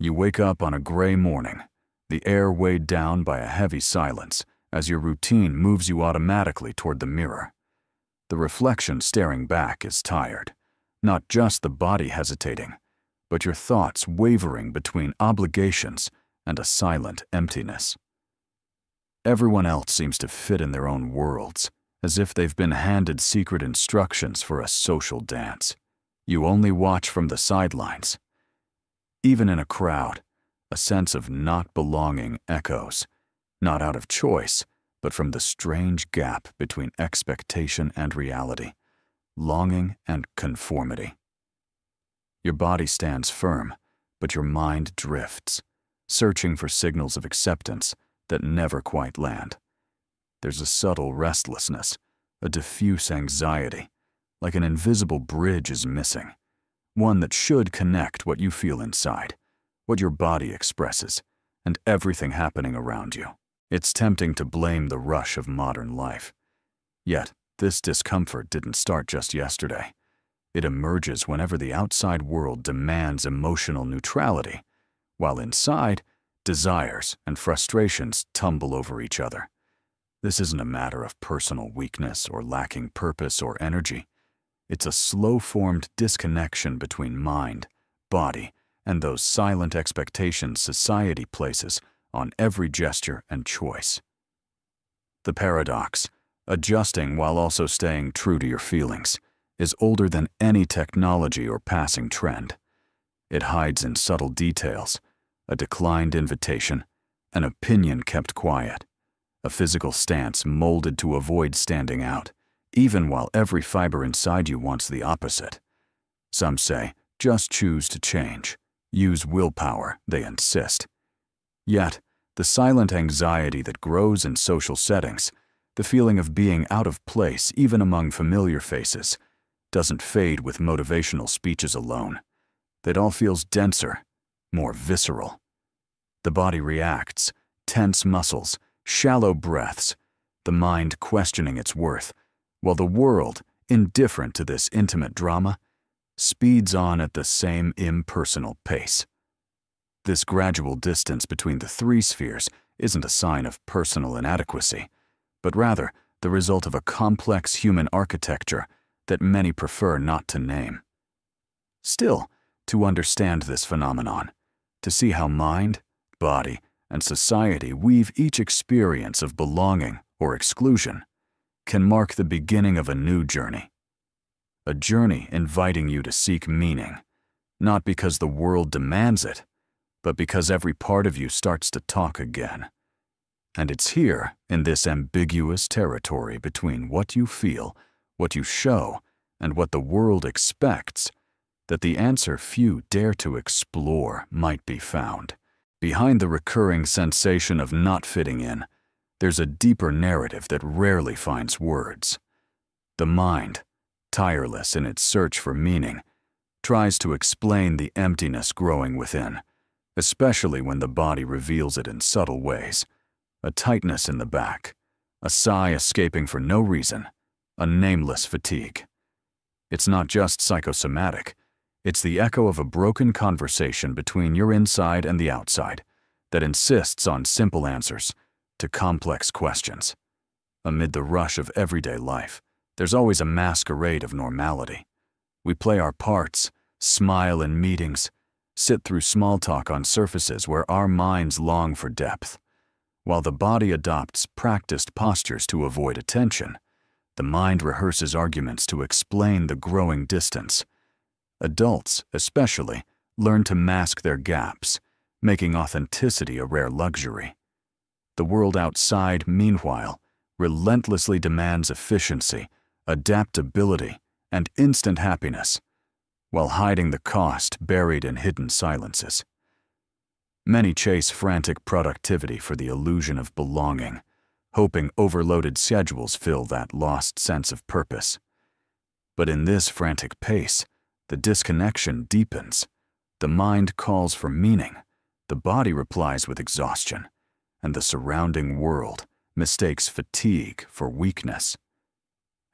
You wake up on a gray morning, the air weighed down by a heavy silence as your routine moves you automatically toward the mirror. The reflection staring back is tired, not just the body hesitating, but your thoughts wavering between obligations and a silent emptiness. Everyone else seems to fit in their own worlds, as if they've been handed secret instructions for a social dance. You only watch from the sidelines. Even in a crowd, a sense of not belonging echoes, not out of choice, but from the strange gap between expectation and reality, longing and conformity. Your body stands firm, but your mind drifts, searching for signals of acceptance that never quite land. There's a subtle restlessness, a diffuse anxiety, like an invisible bridge is missing, one that should connect what you feel inside, what your body expresses, and everything happening around you. It's tempting to blame the rush of modern life. Yet, this discomfort didn't start just yesterday. It emerges whenever the outside world demands emotional neutrality, while inside, desires and frustrations tumble over each other. This isn't a matter of personal weakness or lacking purpose or energy. It's a slow-formed disconnection between mind, body, and those silent expectations society places on every gesture and choice. The paradox, adjusting while also staying true to your feelings, is older than any technology or passing trend. It hides in subtle details, a declined invitation, an opinion kept quiet, a physical stance molded to avoid standing out, even while every fiber inside you wants the opposite. Some say, just choose to change. Use willpower, they insist. Yet, the silent anxiety that grows in social settings, the feeling of being out of place even among familiar faces, doesn't fade with motivational speeches alone. It all feels denser, more visceral. The body reacts, tense muscles, shallow breaths, the mind questioning its worth, while the world, indifferent to this intimate drama, speeds on at the same impersonal pace. This gradual distance between the three spheres isn't a sign of personal inadequacy, but rather the result of a complex human architecture that many prefer not to name. Still, to understand this phenomenon, to see how mind, body, and society weave each experience of belonging or exclusion, can mark the beginning of a new journey. A journey inviting you to seek meaning, not because the world demands it, but because every part of you starts to talk again. And it's here, in this ambiguous territory between what you feel, what you show, and what the world expects, that the answer few dare to explore might be found. Behind the recurring sensation of not fitting in, there's a deeper narrative that rarely finds words. The mind, tireless in its search for meaning, tries to explain the emptiness growing within, especially when the body reveals it in subtle ways. A tightness in the back, a sigh escaping for no reason, a nameless fatigue. It's not just psychosomatic. It's the echo of a broken conversation between your inside and the outside that insists on simple answers to complex questions. Amid the rush of everyday life, there's always a masquerade of normality. We play our parts, smile in meetings, sit through small talk on surfaces where our minds long for depth. While the body adopts practiced postures to avoid attention, the mind rehearses arguments to explain the growing distance. Adults, especially, learn to mask their gaps, making authenticity a rare luxury. The world outside, meanwhile, relentlessly demands efficiency, adaptability, and instant happiness, while hiding the cost buried in hidden silences. Many chase frantic productivity for the illusion of belonging, hoping overloaded schedules fill that lost sense of purpose. But in this frantic pace, the disconnection deepens. The mind calls for meaning, the body replies with exhaustion, and the surrounding world mistakes fatigue for weakness.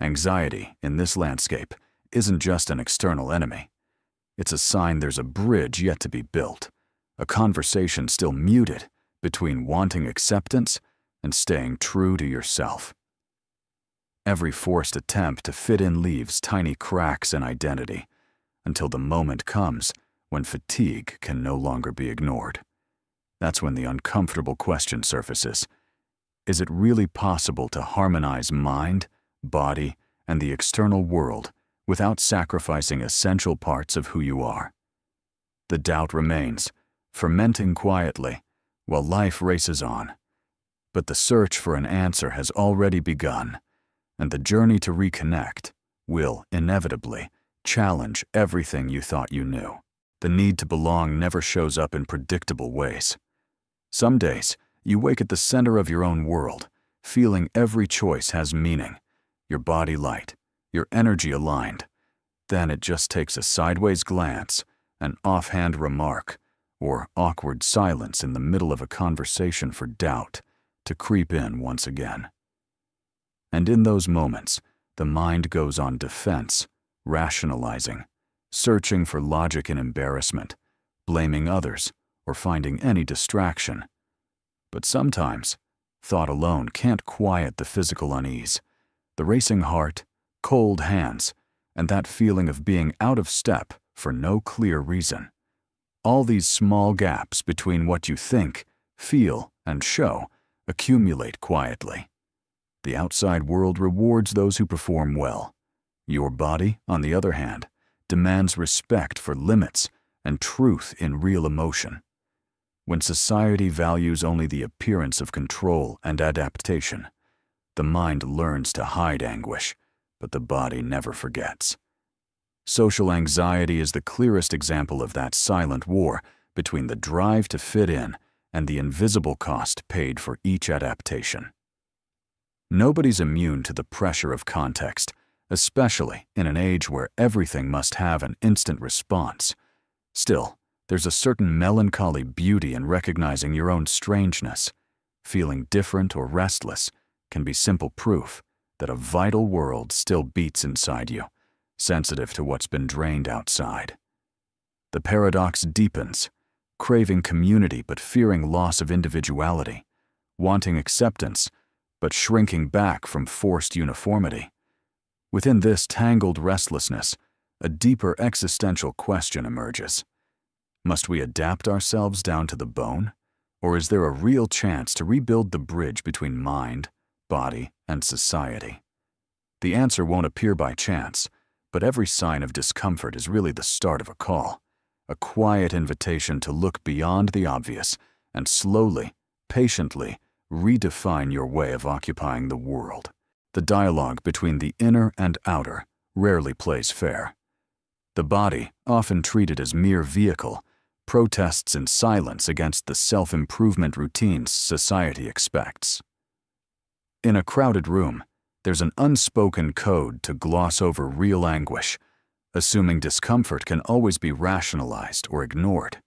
Anxiety, in this landscape, isn't just an external enemy. It's a sign there's a bridge yet to be built, a conversation still muted between wanting acceptance and staying true to yourself. Every forced attempt to fit in leaves tiny cracks in identity until the moment comes when fatigue can no longer be ignored. That's when the uncomfortable question surfaces. Is it really possible to harmonize mind, body, and the external world without sacrificing essential parts of who you are? The doubt remains, fermenting quietly, while life races on. But the search for an answer has already begun, and the journey to reconnect will, inevitably, challenge everything you thought you knew. The need to belong never shows up in predictable ways. Some days, you wake at the center of your own world, feeling every choice has meaning, your body light, your energy aligned. Then it just takes a sideways glance, an offhand remark, or awkward silence in the middle of a conversation for doubt to creep in once again. And in those moments, the mind goes on defense, rationalizing, searching for logic in embarrassment, blaming others, or finding any distraction. But sometimes, thought alone can't quiet the physical unease, the racing heart, cold hands, and that feeling of being out of step for no clear reason. All these small gaps between what you think, feel, and show accumulate quietly. The outside world rewards those who perform well. Your body, on the other hand, demands respect for limits and truth in real emotion. When society values only the appearance of control and adaptation, the mind learns to hide anguish, but the body never forgets. Social anxiety is the clearest example of that silent war between the drive to fit in and the invisible cost paid for each adaptation. Nobody's immune to the pressure of context, especially in an age where everything must have an instant response. Still, there's a certain melancholy beauty in recognizing your own strangeness. Feeling different or restless can be simple proof that a vital world still beats inside you, sensitive to what's been drained outside. The paradox deepens, craving community but fearing loss of individuality, wanting acceptance but shrinking back from forced uniformity. Within this tangled restlessness, a deeper existential question emerges. Must we adapt ourselves down to the bone, or is there a real chance to rebuild the bridge between mind, body, and society? The answer won't appear by chance, but every sign of discomfort is really the start of a call, a quiet invitation to look beyond the obvious and slowly, patiently, redefine your way of occupying the world. The dialogue between the inner and outer rarely plays fair. The body, often treated as mere vehicle, protests in silence against the self-improvement routines society expects. In a crowded room, there's an unspoken code to gloss over real anguish, assuming discomfort can always be rationalized or ignored.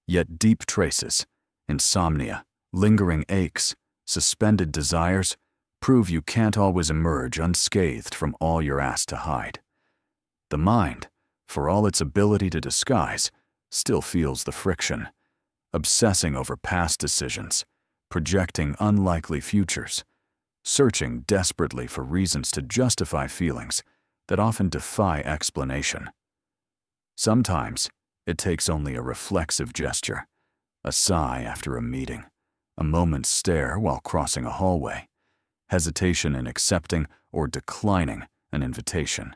Yet deep traces, insomnia, lingering aches, suspended desires, prove you can't always emerge unscathed from all you're asked to hide. The mind, for all its ability to disguise, still feels the friction, obsessing over past decisions, projecting unlikely futures, searching desperately for reasons to justify feelings that often defy explanation. Sometimes, it takes only a reflexive gesture, a sigh after a meeting, a moment's stare while crossing a hallway, hesitation in accepting or declining an invitation.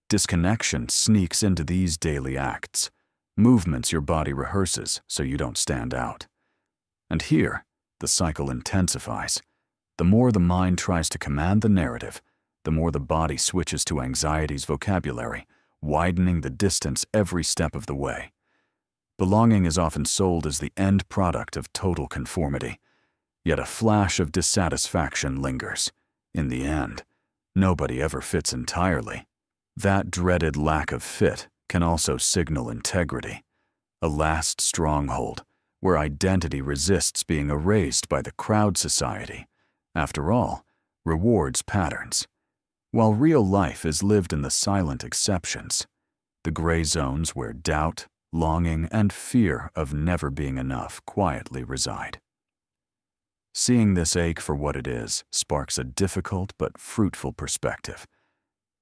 Disconnection sneaks into these daily acts, movements your body rehearses so you don't stand out. And here, the cycle intensifies. The more the mind tries to command the narrative, the more the body switches to anxiety's vocabulary, widening the distance every step of the way. Belonging is often sold as the end product of total conformity, yet a flash of dissatisfaction lingers. In the end, nobody ever fits entirely. That dreaded lack of fit can also signal integrity, a last stronghold where identity resists being erased by the crowd society. After all, rewards patterns. While real life is lived in the silent exceptions, the gray zones where doubt, longing, and fear of never being enough quietly reside. Seeing this ache for what it is sparks a difficult but fruitful perspective.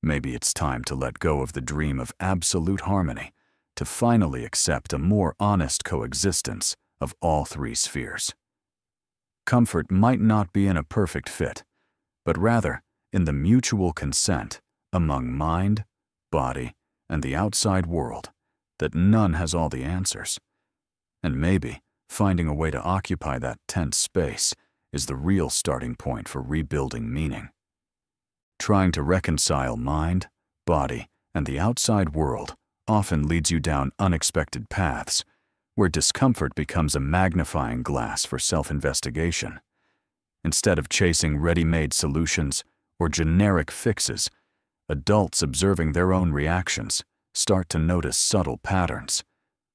Maybe it's time to let go of the dream of absolute harmony, to finally accept a more honest coexistence of all three spheres. Comfort might not be in a perfect fit, but rather in the mutual consent among mind, body, and the outside world that none has all the answers. And maybe finding a way to occupy that tense space is the real starting point for rebuilding meaning. Trying to reconcile mind, body, and the outside world often leads you down unexpected paths, where discomfort becomes a magnifying glass for self-investigation. Instead of chasing ready-made solutions or generic fixes, adults observing their own reactions start to notice subtle patterns.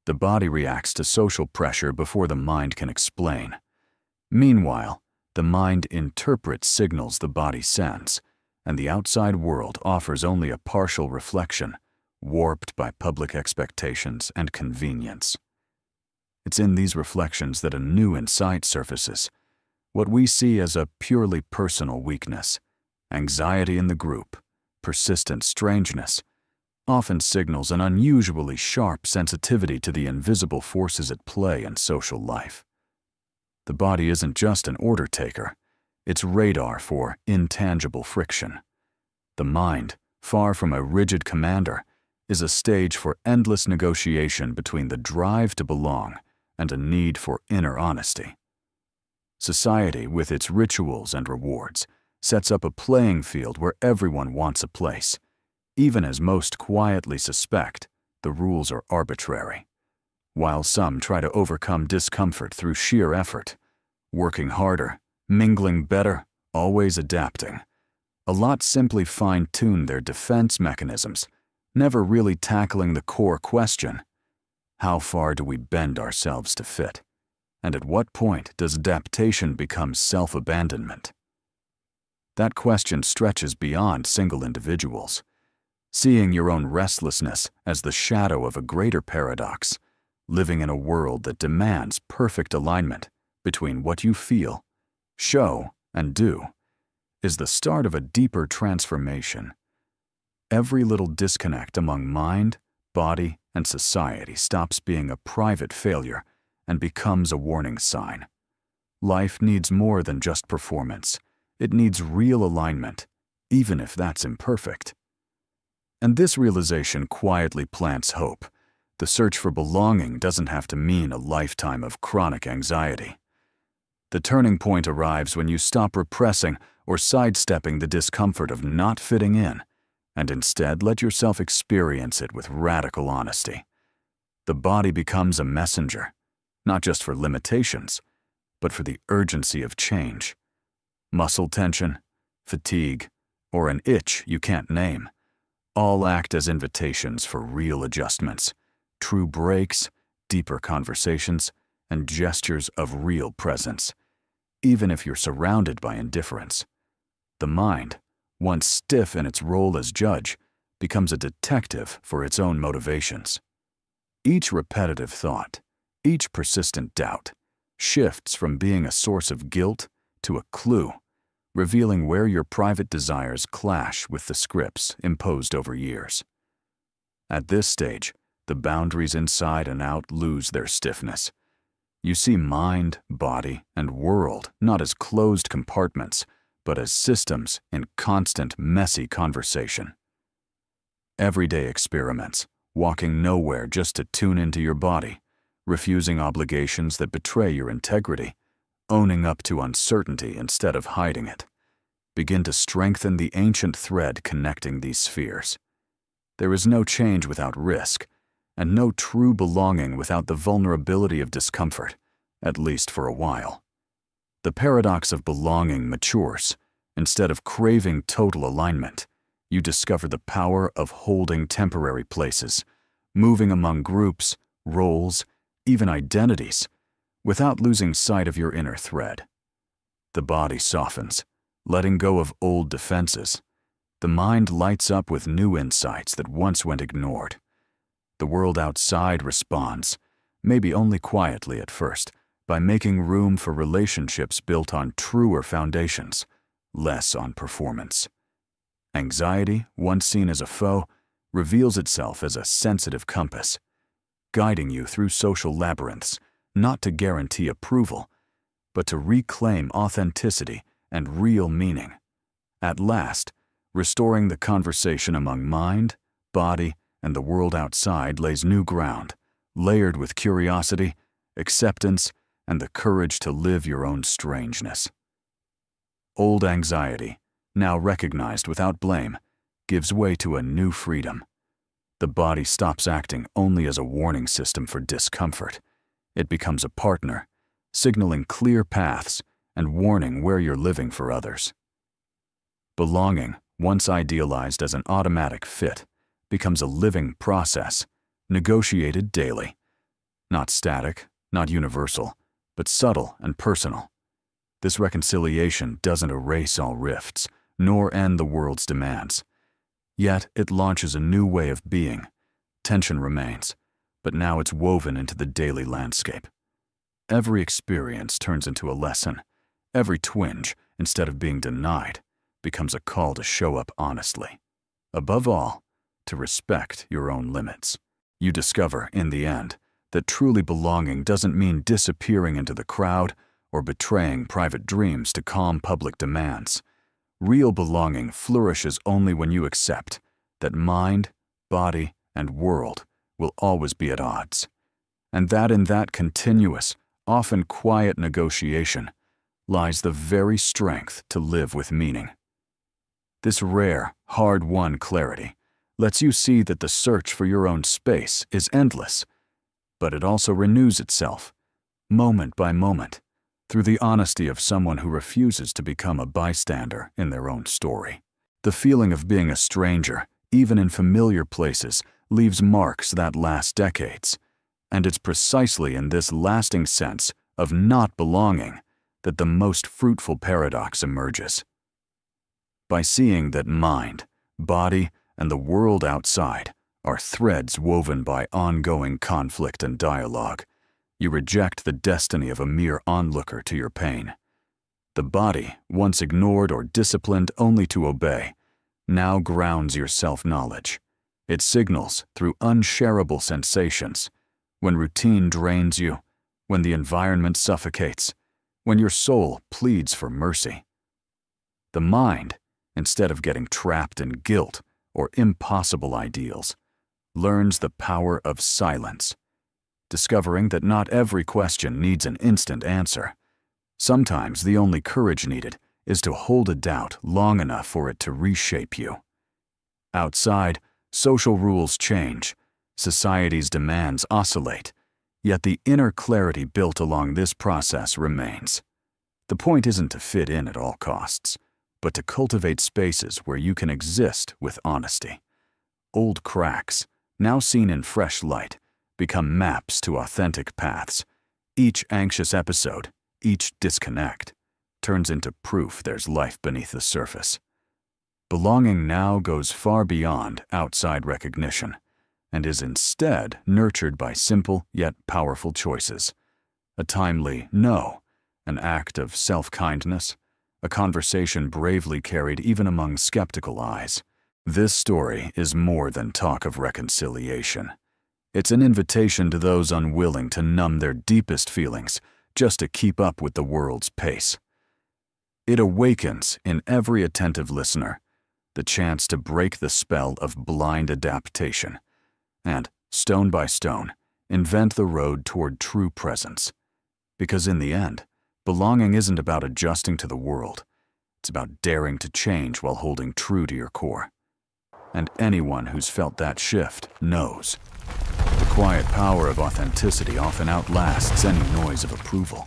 The body reacts to social pressure before the mind can explain. Meanwhile, the mind interprets signals the body sends, and the outside world offers only a partial reflection, warped by public expectations and convenience. It's in these reflections that a new insight surfaces, what we see as a purely personal weakness, anxiety in the group, persistent strangeness, often signals an unusually sharp sensitivity to the invisible forces at play in social life. The body isn't just an order taker, it's radar for intangible friction. The mind, far from a rigid commander, is a stage for endless negotiation between the drive to belong and a need for inner honesty. Society, with its rituals and rewards, sets up a playing field where everyone wants a place. Even as most quietly suspect, the rules are arbitrary. While some try to overcome discomfort through sheer effort, working harder, mingling better, always adapting, a lot simply fine-tune their defense mechanisms, never really tackling the core question: how far do we bend ourselves to fit? And at what point does adaptation become self-abandonment? That question stretches beyond single individuals. Seeing your own restlessness as the shadow of a greater paradox, living in a world that demands perfect alignment between what you feel, show, and do, is the start of a deeper transformation. Every little disconnect among mind, body, and society stops being a private failure and becomes a warning sign. Life needs more than just performance. It needs real alignment, even if that's imperfect. And this realization quietly plants hope. The search for belonging doesn't have to mean a lifetime of chronic anxiety. The turning point arrives when you stop repressing or sidestepping the discomfort of not fitting in, and instead let yourself experience it with radical honesty. The body becomes a messenger, not just for limitations, but for the urgency of change. Muscle tension, fatigue, or an itch you can't name, all act as invitations for real adjustments, true breaks, deeper conversations, and gestures of real presence, even if you're surrounded by indifference. The mind, once stiff in its role as judge, becomes a detective for its own motivations. Each repetitive thought, each persistent doubt, shifts from being a source of guilt to a clue, revealing where your private desires clash with the scripts imposed over years. At this stage, the boundaries inside and out lose their stiffness. You see mind, body, and world not as closed compartments, but as systems in constant, messy conversation. Everyday experiments, walking nowhere just to tune into your body, refusing obligations that betray your integrity, owning up to uncertainty instead of hiding it, begin to strengthen the ancient thread connecting these spheres. There is no change without risk, and no true belonging without the vulnerability of discomfort, at least for a while. The paradox of belonging matures. Instead of craving total alignment, you discover the power of holding temporary places, moving among groups, roles, even identities, without losing sight of your inner thread. The body softens, letting go of old defenses. The mind lights up with new insights that once went ignored. The world outside responds, maybe only quietly at first, by making room for relationships built on truer foundations, less on performance. Anxiety, once seen as a foe, reveals itself as a sensitive compass, guiding you through social labyrinths, not to guarantee approval, but to reclaim authenticity and real meaning. At last, restoring the conversation among mind, body, and the world outside lays new ground, layered with curiosity, acceptance, and the courage to live your own strangeness. Old anxiety, now recognized without blame, gives way to a new freedom. The body stops acting only as a warning system for discomfort. It becomes a partner, signaling clear paths and warning where you're living for others. Belonging, once idealized as an automatic fit, becomes a living process, negotiated daily. Not static, not universal, but subtle and personal. This reconciliation doesn't erase all rifts, nor end the world's demands. Yet it launches a new way of being. Tension remains, but now it's woven into the daily landscape. Every experience turns into a lesson. Every twinge, instead of being denied, becomes a call to show up honestly. Above all, to respect your own limits. You discover, in the end, that truly belonging doesn't mean disappearing into the crowd or betraying private dreams to calm public demands. Real belonging flourishes only when you accept that mind, body, and world will always be at odds, and that in that continuous, often quiet negotiation lies the very strength to live with meaning. This rare, hard-won clarity lets you see that the search for your own space is endless, but it also renews itself, moment by moment, through the honesty of someone who refuses to become a bystander in their own story. The feeling of being a stranger, even in familiar places, leaves marks that last decades, and it's precisely in this lasting sense of not belonging that the most fruitful paradox emerges. By seeing that mind, body, and the world outside are threads woven by ongoing conflict and dialogue, you reject the destiny of a mere onlooker to your pain. The body, once ignored or disciplined only to obey, now grounds your self-knowledge. It signals through unshareable sensations, when routine drains you, when the environment suffocates, when your soul pleads for mercy. The mind, instead of getting trapped in guilt or impossible ideals, learns the power of silence, discovering that not every question needs an instant answer. Sometimes the only courage needed is to hold a doubt long enough for it to reshape you. Outside, social rules change, society's demands oscillate, yet the inner clarity built along this process remains. The point isn't to fit in at all costs, but to cultivate spaces where you can exist with honesty. Old cracks, now seen in fresh light, become maps to authentic paths. Each anxious episode, each disconnect, turns into proof there's life beneath the surface. Belonging now goes far beyond outside recognition, and is instead nurtured by simple yet powerful choices. A timely no, an act of self-kindness, a conversation bravely carried even among skeptical eyes. This story is more than talk of reconciliation. It's an invitation to those unwilling to numb their deepest feelings just to keep up with the world's pace. It awakens in every attentive listener the chance to break the spell of blind adaptation and, stone by stone, invent the road toward true presence. Because in the end, belonging isn't about adjusting to the world. It's about daring to change while holding true to your core. And anyone who's felt that shift knows. The quiet power of authenticity often outlasts any noise of approval.